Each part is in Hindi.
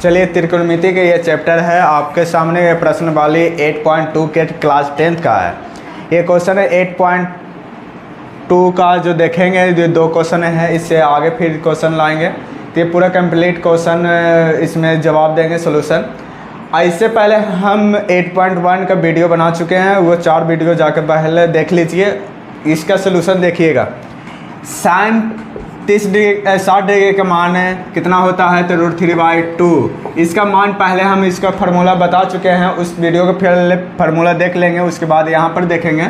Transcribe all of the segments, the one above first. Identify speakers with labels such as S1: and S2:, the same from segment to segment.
S1: चलिए त्रिकोणमिति के ये चैप्टर है आपके सामने। ये प्रश्नवाली 8.2 के क्लास 10th का है। ये क्वेश्चन है 8.2 का जो देखेंगे, ये 2 क्वेश्चन है, इससे आगे फिर क्वेश्चन लाएंगे तो ये पूरा कंप्लीट क्वेश्चन इसमें जवाब देंगे सोल्यूशन। इससे पहले हम 8.1 का वीडियो बना चुके हैं, वो 4 वीडियो जाकर पहले देख लीजिए। इसका सोल्यूशन देखिएगा। साइन 60 डिग्री का मान है कितना होता है, तो √3/2। इसका मान पहले हम इसका फार्मूला बता चुके हैं, उस वीडियो को फिर फार्मूला देख लेंगे। उसके बाद यहाँ पर देखेंगे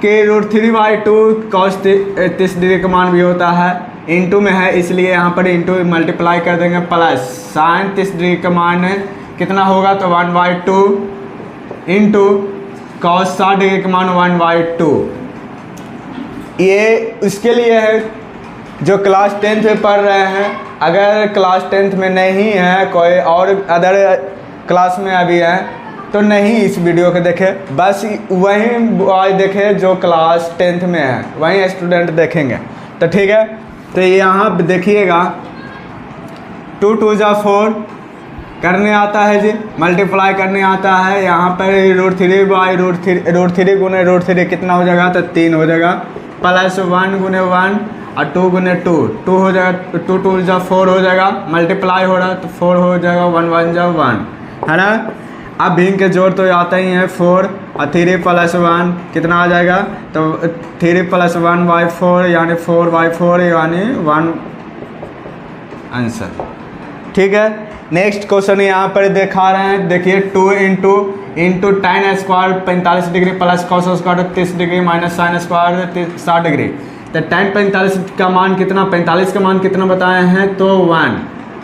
S1: कि √3/2 cos 30 डिग्री का मान भी होता है, इंटू में है इसलिए यहाँ पर इंटू मल्टीप्लाई कर देंगे, प्लस साइन 30 डिग्री का मान है कितना होगा, तो 1/2 इंटू cos 60 डिग्री का मान 1/2। ये उसके लिए है जो क्लास 10th में पढ़ रहे हैं। अगर क्लास 10th में नहीं है, कोई और अदर क्लास में अभी है, तो नहीं इस वीडियो को देखे, बस वही बॉय देखे जो क्लास 10th में है, वही स्टूडेंट देखेंगे तो ठीक है। तो यहाँ देखिएगा 2 2 जा 4 करने आता है जी, मल्टीप्लाई करने आता है। यहाँ पर √3/√3 गुने √3 कितना हो जाएगा, तो 3 हो जाएगा, प्लस 1 गुने 1 और 2 गुने 2 हो जाएगा, 2 2 जा 4 हो जाएगा, मल्टीप्लाई हो रहा है तो 4 हो जाएगा, 1 1 जा 1 है ना। अब भिन्न के जोड़ तो आता ही है 4 और 3 + 1 कितना आ जाएगा, तो 3 + 1/4 यानी 4/4 यानी 1 आंसर। ठीक है। नेक्स्ट क्वेश्चन यहाँ पर दिखा रहे हैं, देखिए 2 into tan square 45 degree plus cos square 30 degree minus sin square 60 degree. तो tan 45 का मान कितना, 45 का मान कितना बताए हैं, तो 1,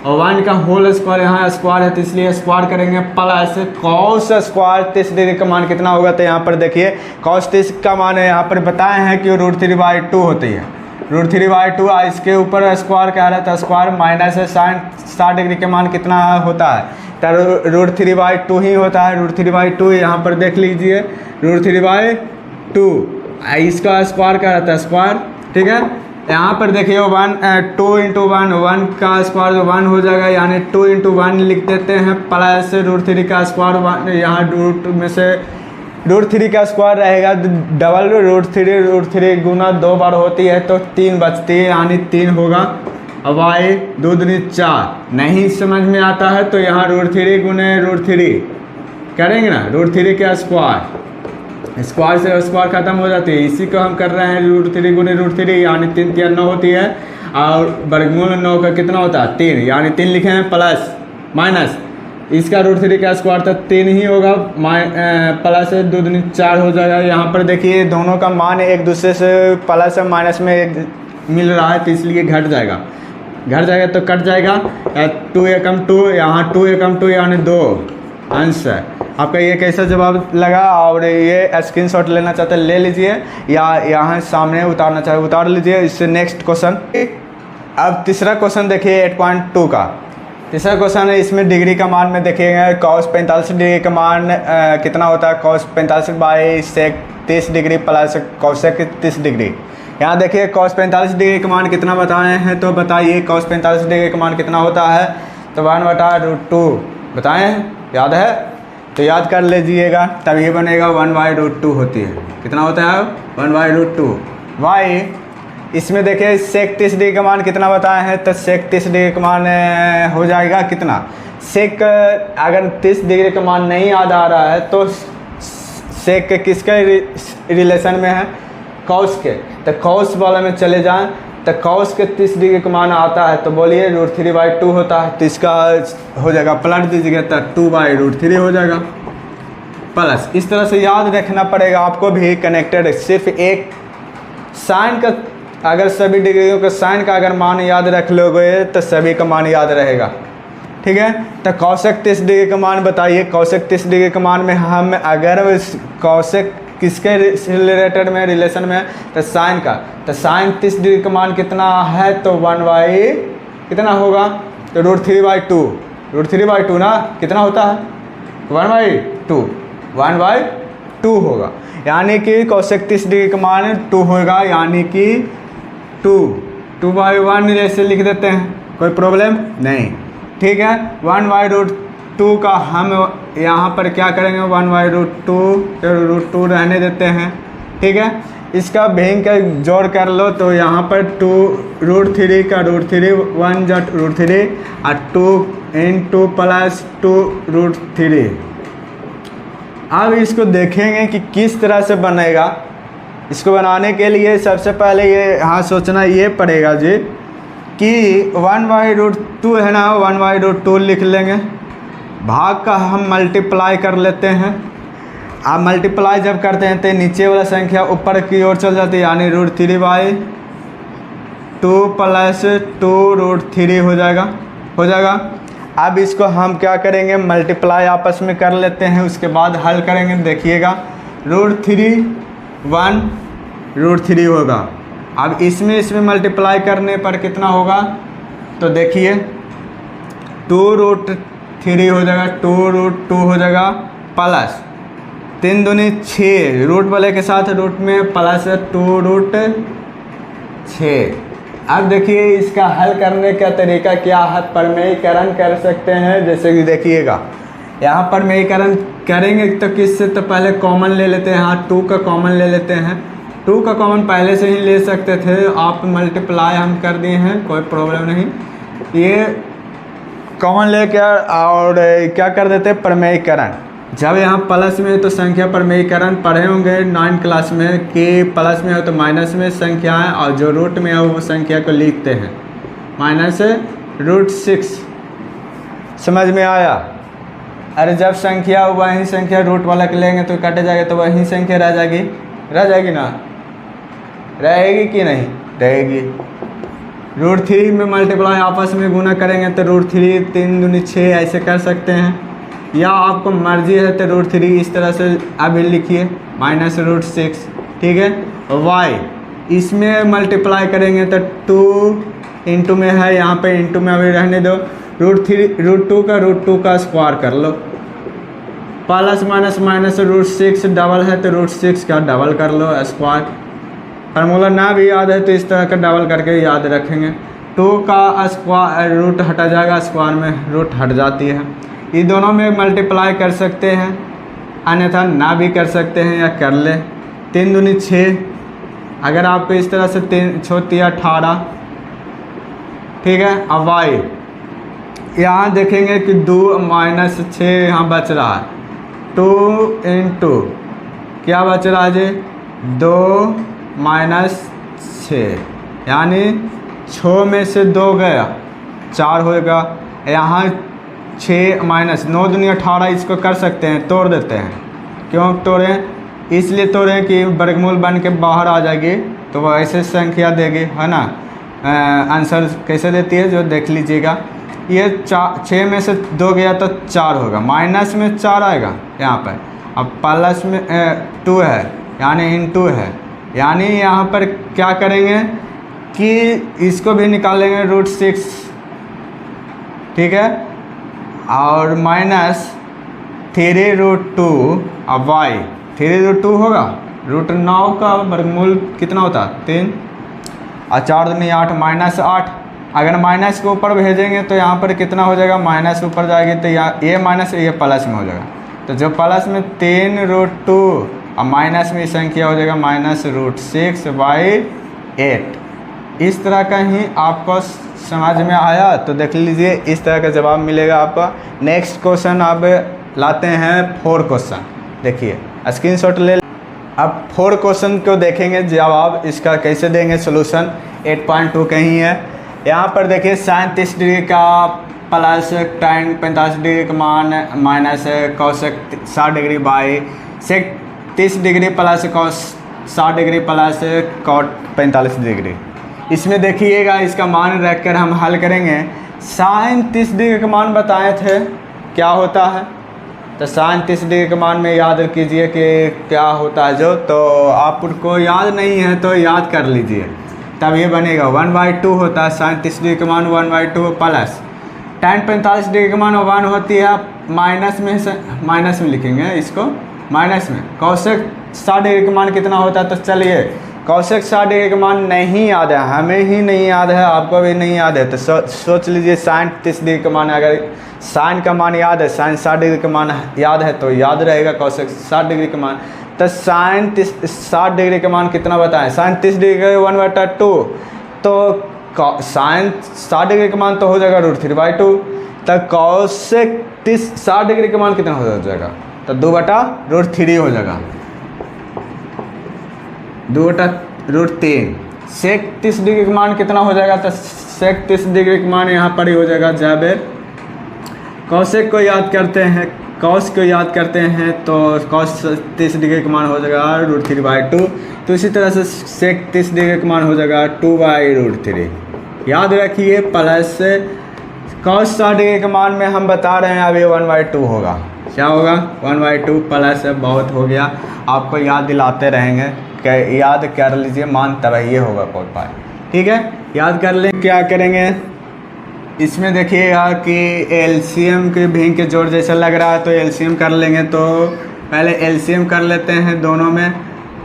S1: और 1 का होल स्क्वायर यहाँ स्क्वायर है तो इसलिए स्क्वायर करेंगे, प्लस cos स्क्वायर 30 डिग्री का मान कितना होगा, तो यहाँ पर देखिए cos 30 का मान है यहाँ पर बताए हैं कि √3/2 होती है, √3/2। इसके ऊपर स्क्वायर क्या रहता है, स्क्वायर माइनस है, sin 60 डिग्री का मान कितना होता है, तो √3/2 ही होता है। √3/2 यहाँ पर देख लीजिए, √3/2 इसका स्क्वायर क्या रहता है, स्क्वायर। ठीक है। यहाँ पर देखिए 2 × 1 का स्क्वायर 1 हो जाएगा, यानी 2 × 1 लिख देते हैं, प्लस √3 का स्क्वायर यहाँ रूट में से √3 का स्क्वायर रहेगा, डबल √3 गुना 2 बार होती है तो 3 बचती है, यानी 3 होगा। अब y 2 दूनी 4 नहीं समझ में आता है तो यहाँ √3 गुने √3 करेंगे ना, √3 का स्क्वायर से स्क्वायर खत्म हो जाती है, इसी को हम कर रहे हैं √3 गुने √3 यानी 3 × 9 होती है, और वर्गमूल 9 का कितना होता है, 3, यानी 3 लिखे हैं, प्लस माइनस इसका √3 का स्क्वायर तो 3 ही होगा, प्लस 2 दूनी 4 हो जाएगा। यहाँ पर देखिए दोनों का मान एक दूसरे से प्लस और माइनस में मिल रहा है तो इसलिए घट जाएगा तो कट जाएगा, 2 एकम 2 यहाँ 2 एकम 2 यानी 2 आंसर। आपका ये कैसा जवाब लगा, और ये स्क्रीनशॉट लेना चाहते हैं ले लीजिए, या यहाँ सामने उतारना चाहे उतार लीजिए। इससे नेक्स्ट क्वेश्चन। अब तीसरा क्वेश्चन देखिए 8.2 का तीसरा क्वेश्चन है। इसमें डिग्री का मान में देखिएगा, cos 45 डिग्री का मान कितना होता है, cos 45/sec 30 degree plus cosec 30 degree. यहाँ देखिए cos 45 डिग्री का मान कितना बताए हैं, तो बताइए cos 45 डिग्री का मान कितना होता है, तो 1/√2 बताएं हैं, याद है तो याद कर लीजिएगा, तब ये बनेगा 1/√2 होती है, कितना होता है 1/√2। y इसमें देखिए sec 30 डिग्री का मान कितना बताए हैं, तो sec 30 डिग्री का मान हो जाएगा कितना, sec अगर 30 डिग्री का मान नहीं याद आ रहा है तो sec किसके रिलेशन में है, cos के, तो cos वाले में चले जाएं तो cos के 30 डिग्री का मान आता है, तो बोलिए √3/2 होता है, तो इसका हो जाएगा पलट दीजिएगा तो 2/√3 हो जाएगा, प्लस इस तरह से याद रखना पड़ेगा आपको भी कनेक्टेड। सिर्फ एक साइन का, अगर सभी डिग्रियों का साइन का अगर मान याद रख लोगे तो सभी का मान याद रहेगा। ठीक है। तो cosec 30 डिग्री का मान बताइए, cosec 30 डिग्री का मान में हम अगर cosec किसके रिलेटेड में रिलेशन में, तो साइन का, तो साइन 30 डिग्री का मान कितना है, तो 1/ कितना होगा, तो √3/2 ना कितना होता है 1/2 होगा, यानी कि cosec 30 डिग्री का मान 2 होगा, यानी कि 2/1 जैसे लिख देते हैं, कोई प्रॉब्लम नहीं। ठीक है। 1/√2 का हम यहाँ पर क्या करेंगे, 1/√2 रहने देते हैं, ठीक है। इसका भेंग का जोड़ कर लो तो यहाँ पर 2√3 का √3 1 जट √3 और 2 × प्लस 2√3। अब इसको देखेंगे कि किस तरह से बनेगा। इसको बनाने के लिए सबसे पहले ये हाँ सोचना ये पड़ेगा जी कि 1/√2 है ना, 1/√2 लिख लेंगे, भाग का हम मल्टीप्लाई कर लेते हैं। आप मल्टीप्लाई जब करते हैं तो नीचे वाला संख्या ऊपर की ओर चल जाती है, यानी √3/2 प्लस 2√3 हो जाएगा। अब इसको हम क्या करेंगे, मल्टीप्लाई आपस में कर लेते हैं, उसके बाद हल करेंगे। देखिएगा √3 1 √3 होगा। अब इसमें मल्टीप्लाई करने पर कितना होगा, तो देखिए 2√3 हो जाएगा, 2√2 हो जाएगा, प्लस 3 दूनी 6, रूट वाले के साथ रूट में प्लस 2√6। अब देखिए इसका हल करने का तरीका क्या है, परमेयीकरण कर सकते हैं। जैसे कि देखिएगा यहाँ परमेयीकरण करेंगे तो किससे, तो पहले कॉमन ले लेते हैं। हाँ 2 का कॉमन ले लेते हैं, 2 का कॉमन पहले से ही ले सकते थे, आप मल्टीप्लाई हम कर दिए हैं, कोई प्रॉब्लम नहीं। ये कॉमन लेकर और क्या कर देते हैं, परमेयीकरण। जब यहाँ प्लस में तो संख्या परमेयीकरण पढ़े होंगे 9 क्लास में कि प्लस में हो तो माइनस में संख्या है, और जो रूट में हो वो संख्या को लिखते हैं -√6। समझ में आया। अरे जब संख्या वही संख्या रूट वाला के लेंगे तो कटे जाएगा, तो वही संख्या रह जाएगी ना, रहेगी कि नहीं रहेगी। √3 में मल्टीप्लाई आपस में गुना करेंगे तो √3 3 दूनी 6 ऐसे कर सकते हैं, या आपको मर्जी है तो √3 इस तरह से अभी लिखिए -√6, ठीक है। y इसमें मल्टीप्लाई करेंगे तो 2 इंटू में है, यहाँ पे इंटू में अभी रहने दो, √2 का √2 का स्क्वायर कर लो, प्लस माइनस √6 डबल है तो √6 का डबल कर लो स्क्वायर। फार्मूला ना भी याद है तो इस तरह का डबल करके याद रखेंगे। 2 का स्क्वायर रूट हटा जाएगा, स्क्वायर में रूट हट जाती है। ये दोनों में मल्टीप्लाई कर सकते हैं, अन्यथा ना भी कर सकते हैं या कर ले। 3 दूनी 6, अगर आपको इस तरह से 3 छोटी 18, ठीक है। अब y यहाँ देखेंगे कि 2 - 6 यहाँ बच रहा है, 2 इंटू क्या बच रहा है जी, 2 - 6, यानी 6 में से 2 गया 4 होएगा। यहाँ 6 - 9 दूनी 18, इसको कर सकते हैं, तोड़ देते हैं। क्यों तोड़ें, इसलिए तोड़ें कि वर्गमूल बन के बाहर आ जाएगी, तो वह ऐसे संख्या देगी, है ना। आंसर कैसे देती है जो देख लीजिएगा। ये 6 में से 2 गया तो 4 होगा, माइनस में 4 आएगा यहाँ पर, अब प्लस में 2 है यानी इंटू है, यानी यहाँ पर क्या करेंगे कि इसको भी निकालेंगे √6, ठीक है, और -3√2। अब y 3√2 होगा, √9 का वर्गमूल कितना होता है 3, और 4 दूनी 8 -8। अगर माइनस के ऊपर भेजेंगे तो यहाँ पर कितना हो जाएगा, माइनस ऊपर जाएगी तो ये माइनस ये प्लस में हो जाएगा, तो जो प्लस में 3√2 और माइनस में संख्या हो जाएगा -√6/8। इस तरह का ही आपको समझ में आया तो देख लीजिए, इस तरह का जवाब मिलेगा आपका। नेक्स्ट क्वेश्चन अब लाते हैं 4 क्वेश्चन, देखिए स्क्रीनशॉट ले। अब 4 क्वेश्चन को देखेंगे जवाब इसका कैसे देंगे, सोल्यूशन 8.2 कहीं है। यहाँ पर देखिए sin 30 डिग्री का प्लस tan 45 डिग्री का मान minus cos 60 degree by sec 30 degree plus cos 60 degree plus cot 45 degree. इसमें देखिएगा इसका मान रखकर हम हल करेंगे। sin 30 डिग्री का मान बताए थे क्या होता है, तो sin 30 डिग्री का मान में याद कीजिए कि क्या होता है जो, तो आपको याद नहीं है तो याद कर लीजिए, तब ये बनेगा 1/2 होता है sin 30 डिग्री का मान 1/2 प्लस tan 45 डिग्री का मान 1 होती है, माइनस में लिखेंगे इसको, माइनस में cos 60 डिग्री का मान कितना होता है, तो चलिए कौशिक 60 डिग्री का मान नहीं याद है, हमें ही नहीं याद है, आपको भी नहीं याद है, तो सोच लीजिए साइन 30 डिग्री का मान, अगर साइन का मान याद है, साइन 60 डिग्री का मान याद है तो याद रहेगा कौशिक 60 डिग्री का मान। तो साइन 60 डिग्री का मान कितना बताएं, साइन 30 डिग्री का 1/2, तो साइन 60 डिग्री का मान तो हो जाएगा √3/2, तो कौशिक 60 डिग्री का मान कितना हो जाएगा, तो 2/√3 हो जाएगा, 2/√3। सेक 30 डिग्री का मान कितना हो जाएगा, तो सेक 30 डिग्री का मान यहाँ पर ही हो जाएगा जाबेर। कौशिक को याद करते हैं, कौश को याद करते हैं तो कौश 30 डिग्री का मान हो जाएगा √3/2, तो इसी तरह से सेक 30 डिग्री का मान हो जाएगा 2/√3। याद रखिए प्लस कौश 60 डिग्री के मान में हम बता रहे हैं अभी 1/2 होगा, क्या होगा 1/2 प्लस बहुत हो गया, आपको याद दिलाते रहेंगे, याद कर लीजिए मान तब ये होगा कोई पाई, ठीक है, याद कर लें। क्या करेंगे इसमें देखिएगा कि एलसीएम के भी के जोड़ जैसा लग रहा है, तो एलसीएम कर लेंगे, तो पहले एलसीएम कर लेते हैं दोनों में।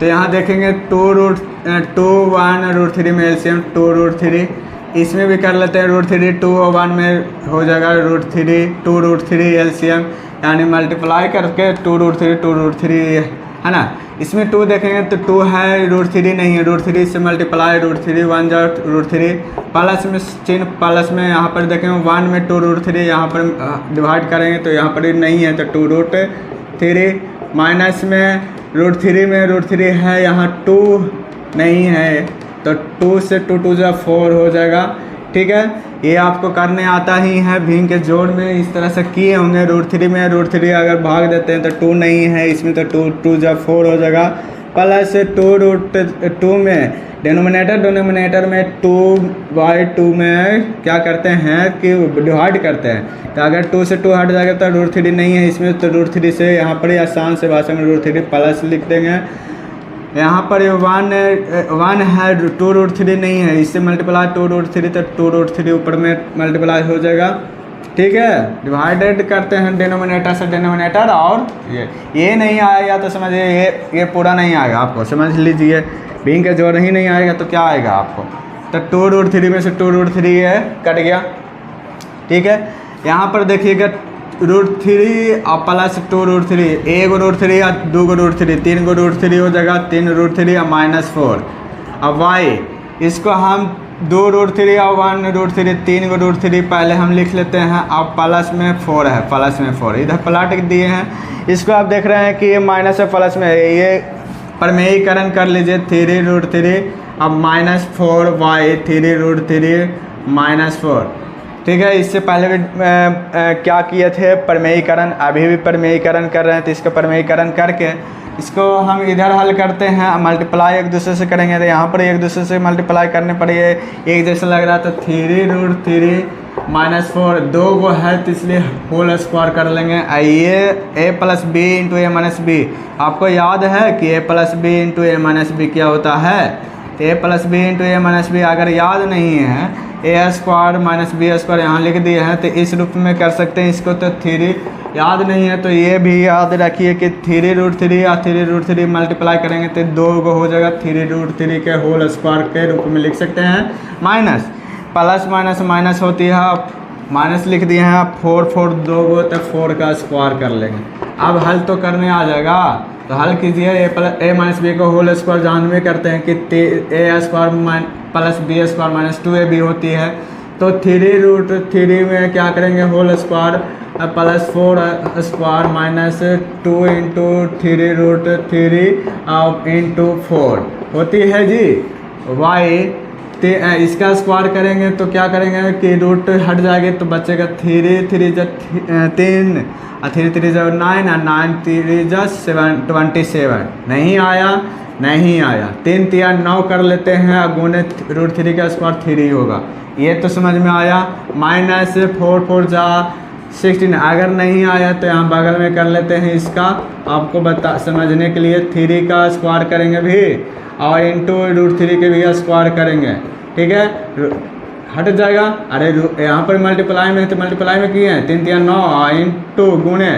S1: तो यहाँ देखेंगे 1/3 में एलसीएम 2√3, इसमें भी कर लेते हैं √3, 2 और 1 में हो जाएगा √3 एलसीएम, यानी मल्टीप्लाई करके 2√3 है ना। इसमें 2 देखेंगे तो 2 है, √3 नहीं है, √3 से मल्टीप्लाई, √3 1 जा √3, प्लस में चिन्ह प्लस में यहाँ पर देखेंगे 1 में 2√3, यहाँ पर डिवाइड करेंगे तो यहाँ पर नहीं है तो 2√3, माइनस में √3 में √3 है, यहाँ 2 नहीं है तो 2 से 2 2 जा 4 हो जाएगा, ठीक है। ये आपको करने आता ही है, भिंग के जोड़ में इस तरह से किए होंगे। √3 में √3 अगर भाग देते हैं तो 2 नहीं है, इसमें तो 2 2 जा 4 हो जाएगा, प्लस 2√2 में डिनोमिनेटर में 2/2 में क्या करते हैं कि डिवाइड करते हैं, तो अगर 2 से 2 हट जाएगा तो √3 नहीं है इसमें, तो √3 से यहाँ पर आसान से भाषा में √3 प्लस लिख देंगे। यहाँ पर 1 है, 2√3 नहीं है, इससे मल्टीप्लाई 2√3 तो 2√3 ऊपर में मल्टीप्लाई हो जाएगा, ठीक है। डिवाइडेड करते हैं डिनोमिनेटर से डिनोमिनेटर, और ये नहीं आएगा तो समझिए ये पूरा नहीं आएगा, आपको समझ लीजिए भिंग के जोड़ ही नहीं आएगा तो क्या आएगा आपको, तो 2√3 में से 2√3 है कट गया, ठीक है। यहाँ पर देखिएगा √3 और प्लस 2√3, 1 या 2 √3, 3 √3 हो जाएगा, 3 √3 और -4। अब y इसको हम 2 √3 और 1 √3, 3 √3 पहले हम लिख लेते हैं, अब प्लस में 4 है, प्लस में 4 इधर प्लॉट दिए हैं, इसको आप देख रहे हैं कि ये माइनस है प्लस में है, ये परमेयीकरण कर लीजिए 3 √3 अब -4y 3 √3 -4, ठीक है। इससे पहले भी क्या किए थे परमेयीकरण, अभी भी परमेयीकरण कर रहे हैं, तो इसका परमेयीकरण करके इसको हम इधर हल करते हैं, मल्टीप्लाई एक दूसरे से करेंगे, तो यहाँ पर एक दूसरे से मल्टीप्लाई करने पर ये एक जैसा लग रहा था, तो 3 √3 -4 2 गो है तो इसलिए होल स्क्वायर कर लेंगे। ये a + b × a - b, आपको याद है कि a + b × a - b क्या होता है, a + b × a - b अगर याद नहीं है a² - b² यहाँ लिख दिए हैं, तो इस रूप में कर सकते हैं इसको, तो 3 याद नहीं है तो ये भी याद रखिए कि 3 √3 या 3 √3 मल्टीप्लाई करेंगे तो 2 को हो जाएगा, 3 √3 के होल स्क्वायर के रूप में लिख सकते हैं। माइनस प्लस माइनस माइनस होती है, माइनस लिख दिए हैं, 4 4 2 को तो 4 का स्क्वायर कर लेंगे। अब हल तो करने आ जाएगा, तो हल कीजिए, a - b को होल स्क्वायर जानवे करते हैं कि a² + b² - 2ab होती है, तो 3 √3 में क्या करेंगे होल स्क्वायर +4 स्क्वायर -2 × 3 √3 × 4 होती है जी y। इसका स्क्वायर करेंगे तो क्या करेंगे कि रूट हट जाएंगे तो बचेगा 3 3 3 3 3 9 और 9 3 27 नहीं आया 3 3 9 कर लेते हैं, गुणे √3 का स्क्वायर 3 होगा, ये तो समझ में आया। -4 4 जा 16, अगर नहीं आया तो यहाँ बगल में कर लेते हैं, इसका आपको समझने के लिए 3 का स्क्वायर करेंगे भी और इंटू √3 के भी स्क्वायर करेंगे, ठीक है, हट जाएगा। अरे यहाँ पर मल्टीप्लाई में तो मल्टीप्लाई में किए हैं 3 3 9 इंटू गुणे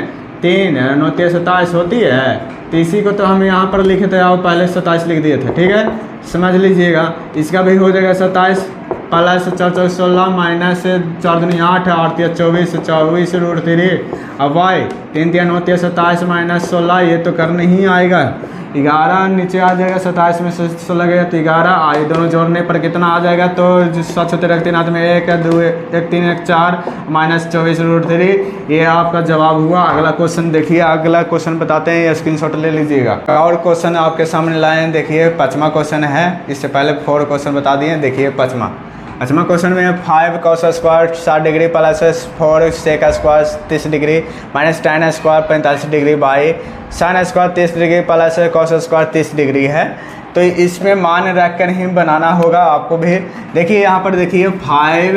S1: 3 9 3 27 होती है, तो इसी को तो हम यहाँ पर लिखे थे और पहले 27 लिख दिए थे। ठीक है, समझ लीजिएगा। इसका भी हो जाएगा 27 प्लस 4 4 16 माइनस 4 दूनी 8 8 3 24 24 रूट 3। अब वाई 3 3 9 3 27 माइनस 16, ये तो करने ही आएगा। 11 नीचे आ जाएगा, 27 में 16 गया तो 11, आई दोनों जोड़ने पर कितना आ जाएगा, तो जो 7 रखते हाथ में 1 2 1 3 1 4 माइनस 24 रूट 3। ये आपका जवाब हुआ। अगला क्वेश्चन देखिए, अगला क्वेश्चन बताते हैं, ये स्क्रीनशॉट ले लीजिएगा। और क्वेश्चन आपके सामने लाए हैं, देखिए 5वां क्वेश्चन है। इससे पहले 4 क्वेश्चन बता दिए, देखिए 5वां क्वेश्चन में 5 cos square 60 degree plus 4 sec square 30 degree minus tan square 45 degree by sin square 30 degree plus cos square 30 degree है। तो इसमें मान रखकर ही बनाना होगा आपको भी। देखिए यहाँ पर देखिए 5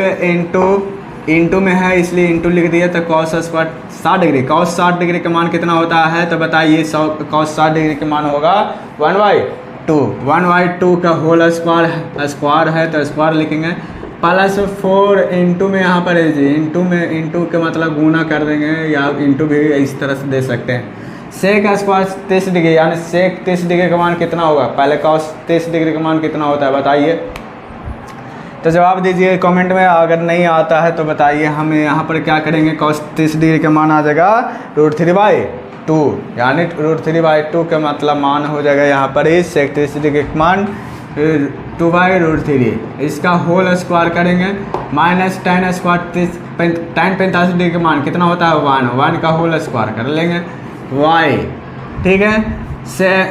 S1: इंटू में है, इसलिए इंटू लिख दिया, तो cos square 60 degree, cos 60 degree का मान कितना होता है, तो बताइए। cos 60 डिग्री का मान होगा 1/2 का होल स्क्वायर है तो स्क्वायर लिखेंगे, प्लस 4 इंटू में यहाँ पर है जी, इंटू के मतलब गुना कर देंगे, या इंटू भी इस तरह से दे सकते हैं। सेक स्क्वायर 30 डिग्री, यानी सेक 30 डिग्री का मान कितना होगा, पहले cos 30 डिग्री का मान कितना होता है बताइए। तो जवाब दीजिए कमेंट में, अगर नहीं आता है तो बताइए। हम यहाँ पर क्या करेंगे, cos 30 डिग्री का मान आ जाएगा √3/2, यानी √3/2 का मतलब मान हो जाएगा यहाँ पर ही सेक 30 डिग्री का मान 2/√3। इसका होल स्क्वायर करेंगे, minus tan square tan 45 degree का मान कितना होता है 1 का होल स्क्वायर कर लेंगे y। ठीक है,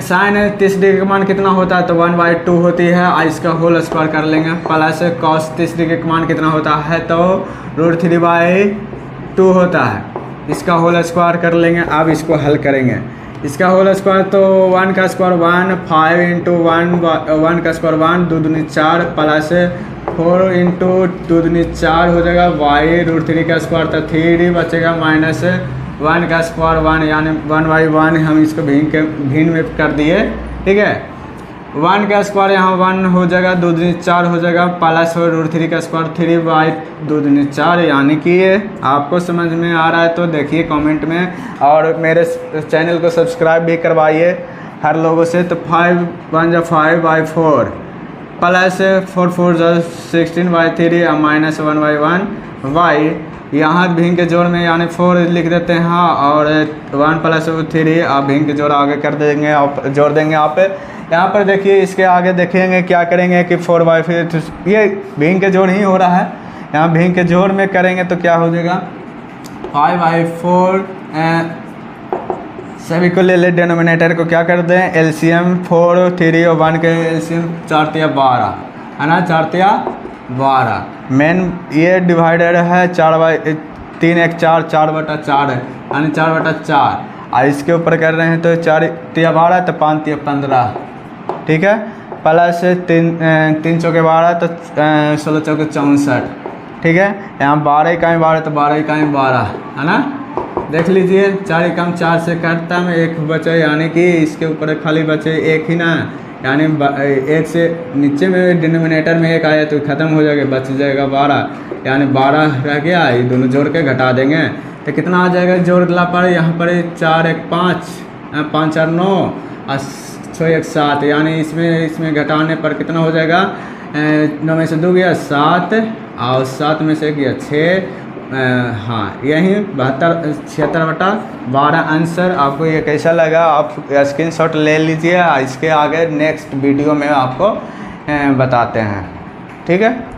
S1: sin 30 डिग्री का मान कितना होता है, तो 1/2 होती है, इसका होल स्क्वायर कर लेंगे, प्लस cos 30 डिग्री का मान कितना होता है, तो √3/2 होता है, इसका होल स्क्वायर कर लेंगे। अब इसको हल करेंगे, इसका होल स्क्वायर तो 1 का स्क्वायर 1, 5 इंटू 1 का स्क्वायर 1 2 दूनी 4 प्लस 4 इंटू 2 दूनी 4 हो जाएगा y, √3 का स्क्वायर तो 3 बचेगा, माइनस 1 का स्क्वायर 1, यानी 1/1 हम इसको भिन्न में कर दिए। ठीक है, 1 का स्क्वायर यहाँ 1 हो जाएगा, 2 दूनी 4 हो जाएगा, प्लस √3 का स्क्वायर 3/2 दूनी 4, यानी कि ये आपको समझ में आ रहा है तो देखिए कमेंट में, और मेरे चैनल को सब्सक्राइब भी करवाइए हर लोगों से। तो 5 1 5/4 प्लस 4 4 16/3 माइनस 1/1 y, यहाँ भिन्न के जोड़ में यानी 4 लिख देते हैं, हाँ, और 1 प्लस 3 आप भिन्न के जोड़ आगे कर देंगे, आप जोड़ देंगे। आप यहाँ पर देखिए, इसके आगे देखेंगे क्या करेंगे कि 4/4, ये भिन्न के जोड़ ही हो रहा है, यहाँ भिन्न के जोड़ में करेंगे तो क्या हो जाएगा 5/4, सभी को ले डिनोमिनेटर को क्या कर दें एलसीएम 4 3 और 1 के एलसीएम 4 3 12 है ना, 4 3 12। मेन ये डिवाइडर है 4/3 1 4 4/4 है, यानी 4/4, और इसके ऊपर कर रहे हैं तो 4 3 12 तो 5 3 15। ठीक है, प्लस 3 चौके 12 तो 16 चौके 64। ठीक है, यहाँ 12 इकाई 12 तो 12 इकाई 12 है ना, देख लीजिए 4 एकम 4 से काटता में 1 बचे, यानी कि इसके ऊपर खाली बचे 1 ही ना, यानी 1 से नीचे में डिनोमिनेटर में 1 आया तो ख़त्म हो जाएगा, बच जाएगा 12, यानी 12 रह गया, ये दोनों जोड़ के घटा देंगे तो कितना आ जाएगा जोड़ला पर, यहाँ पर 4 1 5 5 4 9 और 6 1 7, यानी इसमें घटाने पर कितना हो जाएगा, 9 में से 2 गया 7 और 7 में से गया 6, हाँ यही 76/12 आंसर। आपको ये कैसा लगा आप स्क्रीनशॉट ले लीजिए, इसके आगे नेक्स्ट वीडियो में आपको बताते हैं। ठीक है।